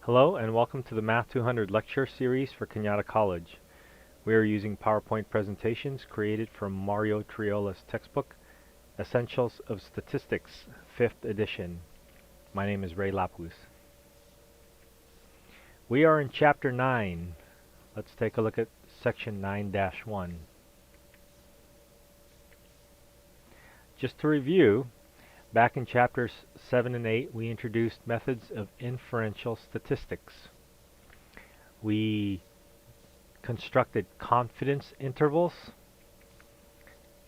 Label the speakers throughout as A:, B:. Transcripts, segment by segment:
A: Hello and welcome to the Math 200 lecture series for Cañada College. We are using PowerPoint presentations created from Mario Triola's textbook, Essentials of Statistics, 5th edition. My name is Ray Lapuz. We are in Chapter 9. Let's take a look at Section 9-1. Just to review, back in Chapters 7 and 8, we introduced methods of inferential statistics. We constructed confidence intervals,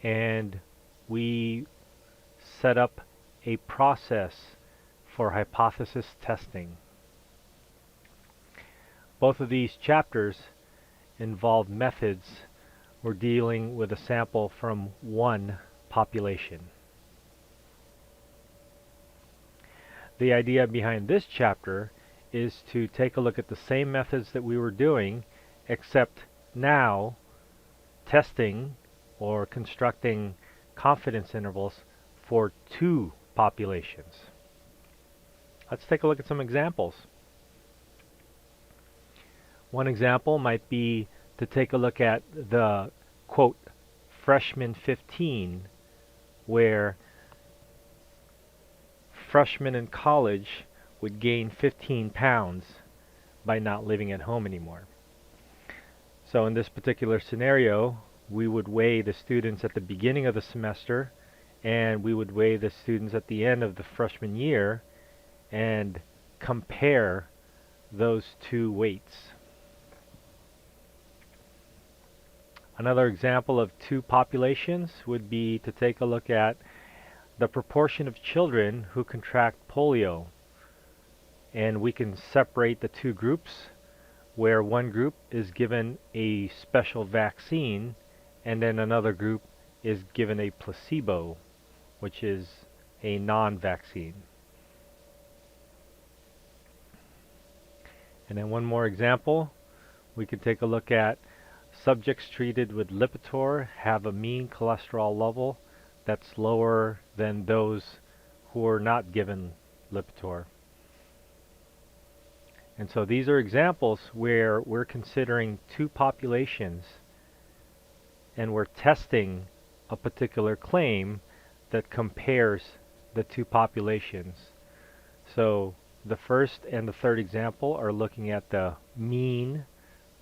A: and we set up a process for hypothesis testing. Both of these chapters involve methods. We're dealing with a sample from one population. The idea behind this chapter is to take a look at the same methods that we were doing, except now testing or constructing confidence intervals for two populations. Let's take a look at some examples. One example might be to take a look at the, quote, freshman 15, where freshmen in college would gain 15 pounds by not living at home anymore. So in this particular scenario, we would weigh the students at the beginning of the semester, and we would weigh the students at the end of the freshman year and compare those two weights. Another example of two populations would be to take a look at the proportion of children who contract polio. And we can separate the two groups, where one group is given a special vaccine and then another group is given a placebo, which is a non-vaccine. And then one more example, we could take a look at subjects treated with Lipitor have a mean cholesterol level that's lower than those who are not given Lipitor. And so these are examples where we're considering two populations and we're testing a particular claim that compares the two populations. So the first and the third example are looking at the mean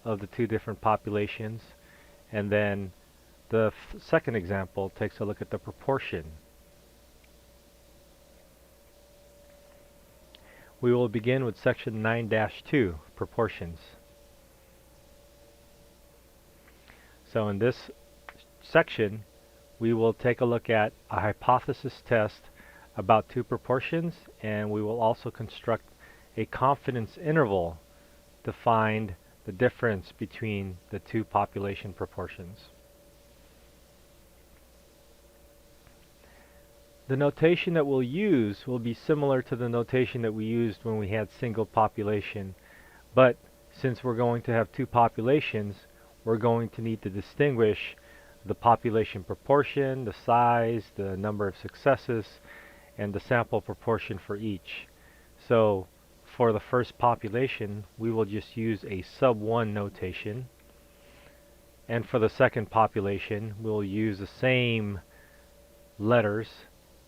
A: of the two different populations, and then the second example takes a look at the proportion. We will begin with section 9-2, proportions. So in this section, we will take a look at a hypothesis test about two proportions, and we will also construct a confidence interval to find the difference between the two population proportions. The notation that we'll use will be similar to the notation that we used when we had single population, but since we're going to have two populations, we're going to need to distinguish the population proportion, the size, the number of successes, and the sample proportion for each. So for the first population, we will just use a sub-1 notation, and for the second population, we'll use the same letters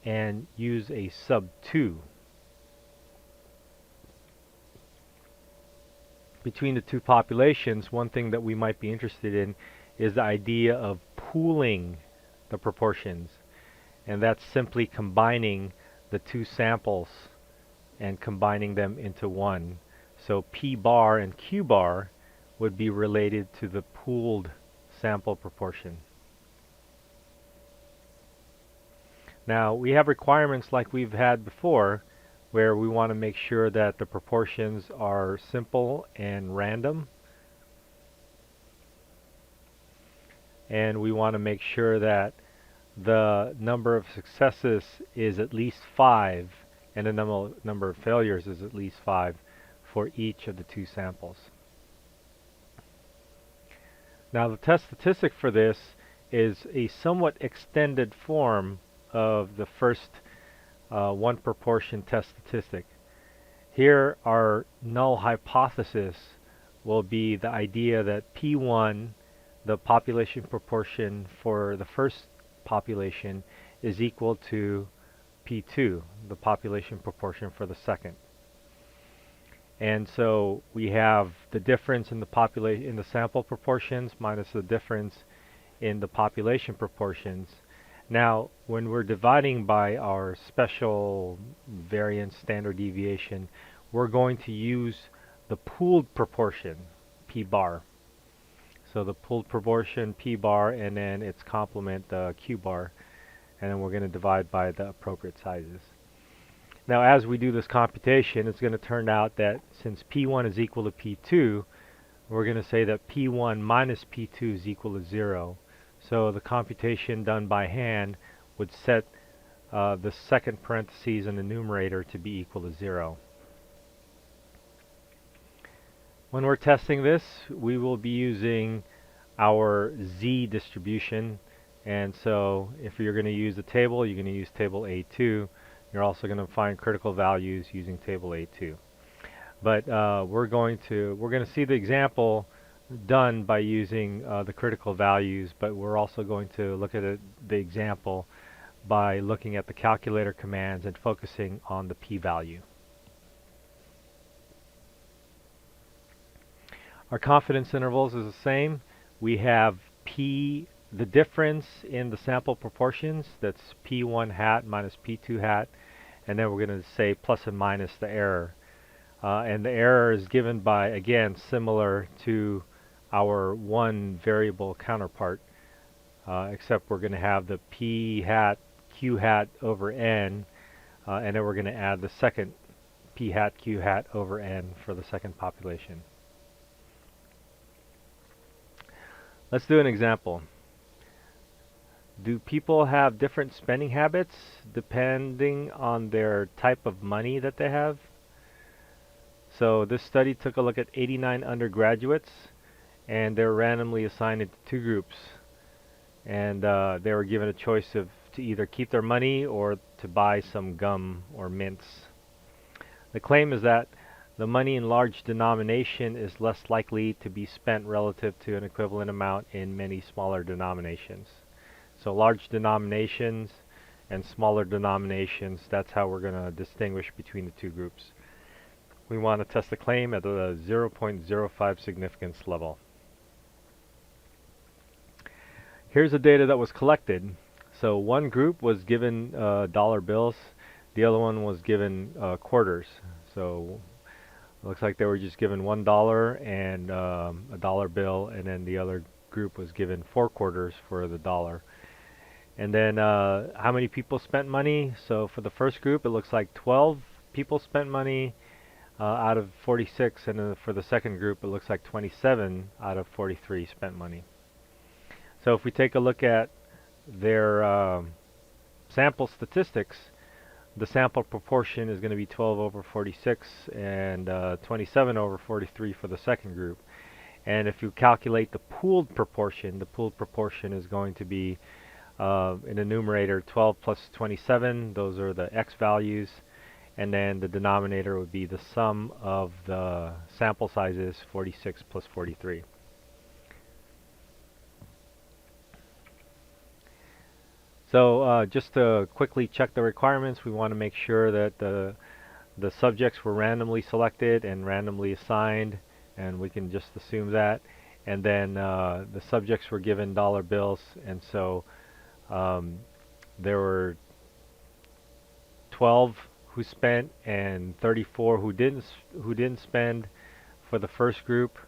A: and use a sub-2. Between the two populations, one thing that we might be interested in is the idea of pooling the proportions, and that's simply combining the two samples and combining them into one. So P bar and Q bar would be related to the pooled sample proportion. Now we have requirements like we've had before, where we want to make sure that the proportions are simple and random, and we want to make sure that the number of successes is at least 5 and the number of failures is at least 5 for each of the two samples. Now the test statistic for this is a somewhat extended form of the first one proportion test statistic. Here our null hypothesis will be the idea that P1, the population proportion for the first population, is equal to P2, the population proportion for the second. And so we have the difference in the sample proportions minus the difference in the population proportions. Now, when we're dividing by our special variance standard deviation, we're going to use the pooled proportion, P bar. So the pooled proportion, P bar, and then its complement, Q bar, and then we're going to divide by the appropriate sizes. Now, as we do this computation, it's going to turn out that since P1 is equal to P2, we're going to say that P1 minus P2 is equal to 0. So the computation done by hand would set the second parentheses in the numerator to be equal to 0. When we're testing this, we will be using our Z distribution. And so if you're going to use the table, you're going to use table A2. You're also going to find critical values using table A2. But we're going to see the example done by using the critical values, but we're also going to look at the example by looking at the calculator commands and focusing on the p-value. Our confidence intervals is the same. We have the difference in the sample proportions, that's p1 hat minus p2 hat, and then we're going to say plus and minus the error. And the error is given by, again, similar to our one variable counterpart, except we're going to have the p hat q hat over n, and then we're going to add the second p hat q hat over n for the second population. Let's do an example. Do people have different spending habits depending on their type of money that they have? So this study took a look at 89 undergraduates, and they were randomly assigned into two groups. And they were given a choice to either keep their money or to buy some gum or mints. The claim is that the money in large denomination is less likely to be spent relative to an equivalent amount in many smaller denominations. So large denominations and smaller denominations, that's how we're going to distinguish between the two groups. We want to test the claim at a 0.05 significance level. Here's the data that was collected. So one group was given dollar bills, the other one was given quarters. So it looks like they were just given $1 and a dollar bill, and then the other group was given 4 quarters for the dollar. And then how many people spent money? So for the first group, it looks like 12 people spent money out of 46, and for the second group, it looks like 27 out of 43 spent money. So if we take a look at their sample statistics, the sample proportion is going to be 12 over 46 and 27 over 43 for the second group. And if you calculate the pooled proportion is going to be in the numerator 12 plus 27, those are the x values, and then the denominator would be the sum of the sample sizes, 46 plus 43. So just to quickly check the requirements, we want to make sure that the subjects were randomly selected and randomly assigned, and we can just assume that. And then the subjects were given dollar bills, and so there were 12 who spent and 34 who didn't spend for the first group,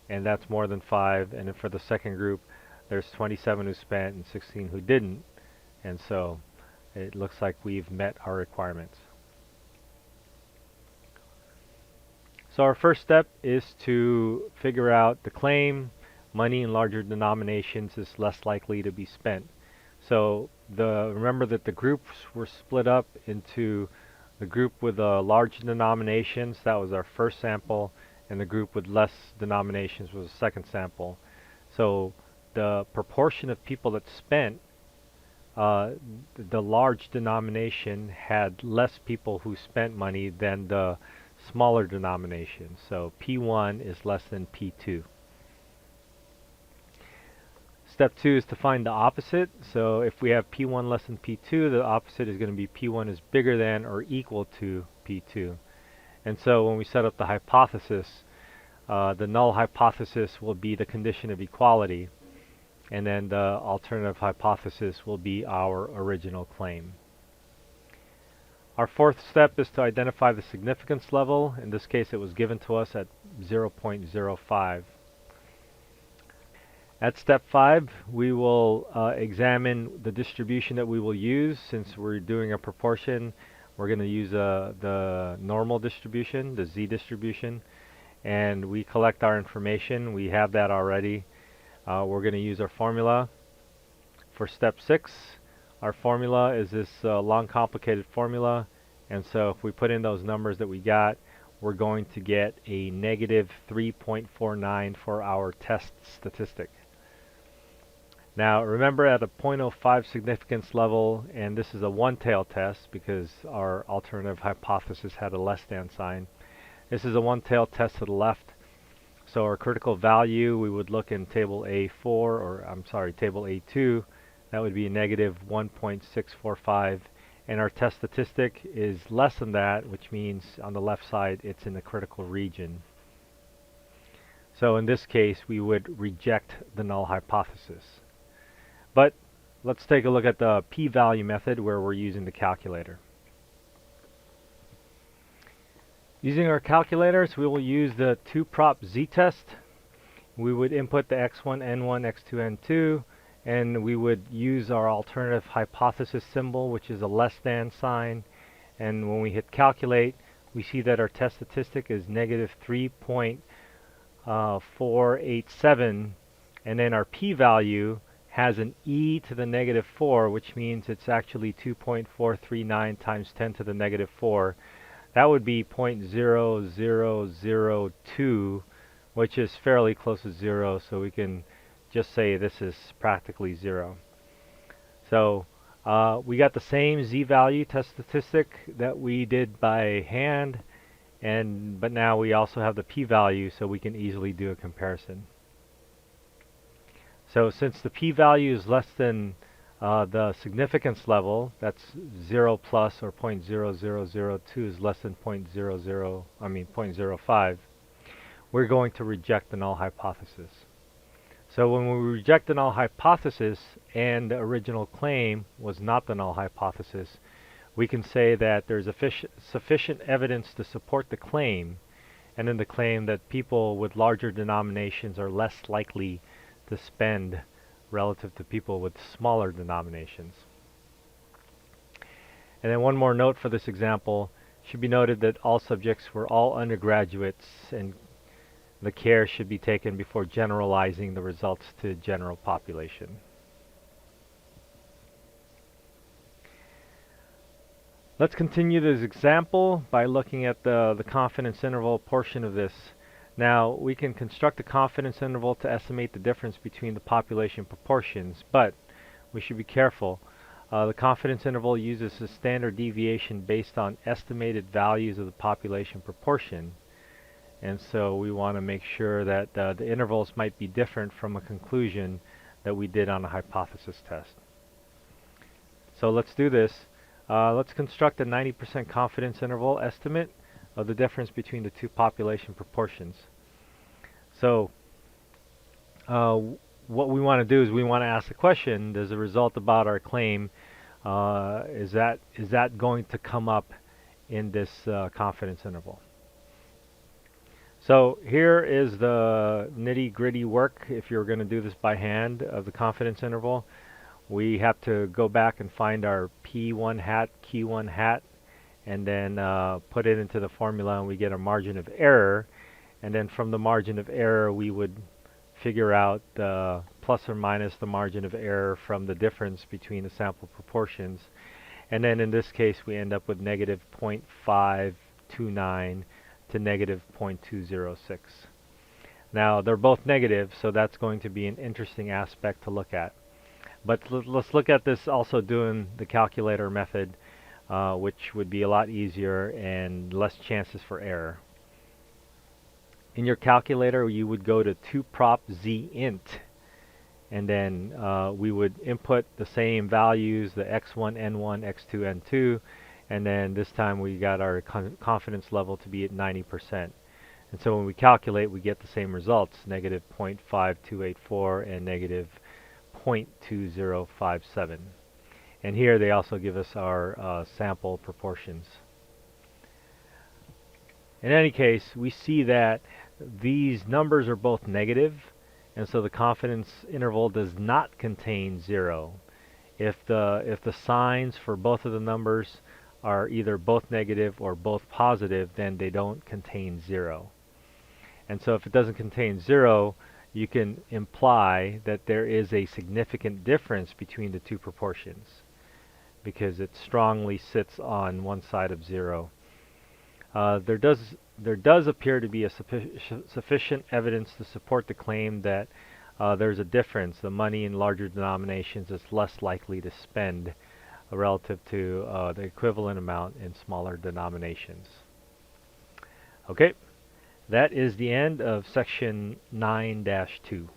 A: and that's more than 5. And then for the second group, there's 27 who spent and 16 who didn't, and so it looks like we've met our requirements. So our first step is to figure out the claim. Money in larger denominations is less likely to be spent. So remember that the groups were split up into the group with large denominations, that was our first sample, and the group with less denominations was the second sample. So the proportion of people that spent, the large denomination had less people who spent money than the smaller denominations. So P1 is less than P2. Step 2 is to find the opposite. So if we have P1 less than P2, the opposite is going to be P1 is bigger than or equal to P2. And so when we set up the hypothesis, the null hypothesis will be the condition of equality, and then the alternative hypothesis will be our original claim. Our fourth step is to identify the significance level. In this case, it was given to us at 0.05. At step 5, we will examine the distribution that we will use. Since we're doing a proportion, we're going to use the normal distribution, the z distribution, and we collect our information. We have that already. We're going to use our formula for step 6. Our formula is this long complicated formula, and so if we put in those numbers that we got, we're going to get a negative 3.49 for our test statistic. Now remember, at a 0.05 significance level, and this is a one-tailed test because our alternative hypothesis had a less than sign. This is a one-tailed test to the left. So our critical value, we would look in table A4, or I'm sorry, table A2. That would be a negative 1.645. And our test statistic is less than that, which means on the left side it's in the critical region. So in this case, we would reject the null hypothesis. But let's take a look at the p-value method where we're using the calculator. Using our calculators, we will use the 2-prop z-test. We would input the x1, n1, x2, n2, and we would use our alternative hypothesis symbol, which is a less than sign. And when we hit calculate, we see that our test statistic is negative 3.487, and then our p-value has an e to the negative 4, which means it's actually 2.439 times 10 to the negative 4. That would be 0.0002, which is fairly close to 0, so we can just say this is practically 0. So we got the same z-value test statistic that we did by hand, but now we also have the p-value, so we can easily do a comparison. So since the p-value is less than the significance level, that's 0 plus, or 0.0002 is less than 0.05, we're going to reject the null hypothesis. So when we reject the null hypothesis and the original claim was not the null hypothesis, we can say that there's sufficient evidence to support the claim, and then the claim that people with larger denominations are less likely to spend relative to people with smaller denominations. And then one more note for this example. It should be noted that all subjects were all undergraduates, and the care should be taken before generalizing the results to general population. Let's continue this example by looking at the confidence interval portion of this. Now, we can construct a confidence interval to estimate the difference between the population proportions, but we should be careful. The confidence interval uses a standard deviation based on estimated values of the population proportion, and so we want to make sure that the intervals might be different from a conclusion that we did on a hypothesis test. So let's do this. Let's construct a 90% confidence interval estimate of the difference between the two population proportions. So what we want to do is we want to ask the question, does the result about our claim, is that going to come up in this confidence interval? So here is the nitty-gritty work if you're going to do this by hand of the confidence interval. We have to go back and find our P1 hat, Q1 hat, and then put it into the formula, and we get a margin of error. And then from the margin of error, we would figure out the plus or minus the margin of error from the difference between the sample proportions. And then in this case, we end up with negative 0.529 to negative 0.206. Now, they're both negative, so that's going to be an interesting aspect to look at. But let's look at this also doing the calculator method. which would be a lot easier and less chances for error. In your calculator, you would go to 2prop-z-int, and then we would input the same values, the x1, n1, x2, n2, and then this time we got our confidence level to be at 90%. And so when we calculate, we get the same results, negative 0.5284 and negative 0.2057. And here they also give us our sample proportions. In any case, we see that these numbers are both negative, and so the confidence interval does not contain 0. If the signs for both of the numbers are either both negative or both positive, then they don't contain 0. And so if it doesn't contain 0, you can imply that there is a significant difference between the two proportions because it strongly sits on one side of 0. There does appear to be a sufficient evidence to support the claim that there's a difference. The money in larger denominations is less likely to spend relative to the equivalent amount in smaller denominations. Okay, that is the end of section 9-2.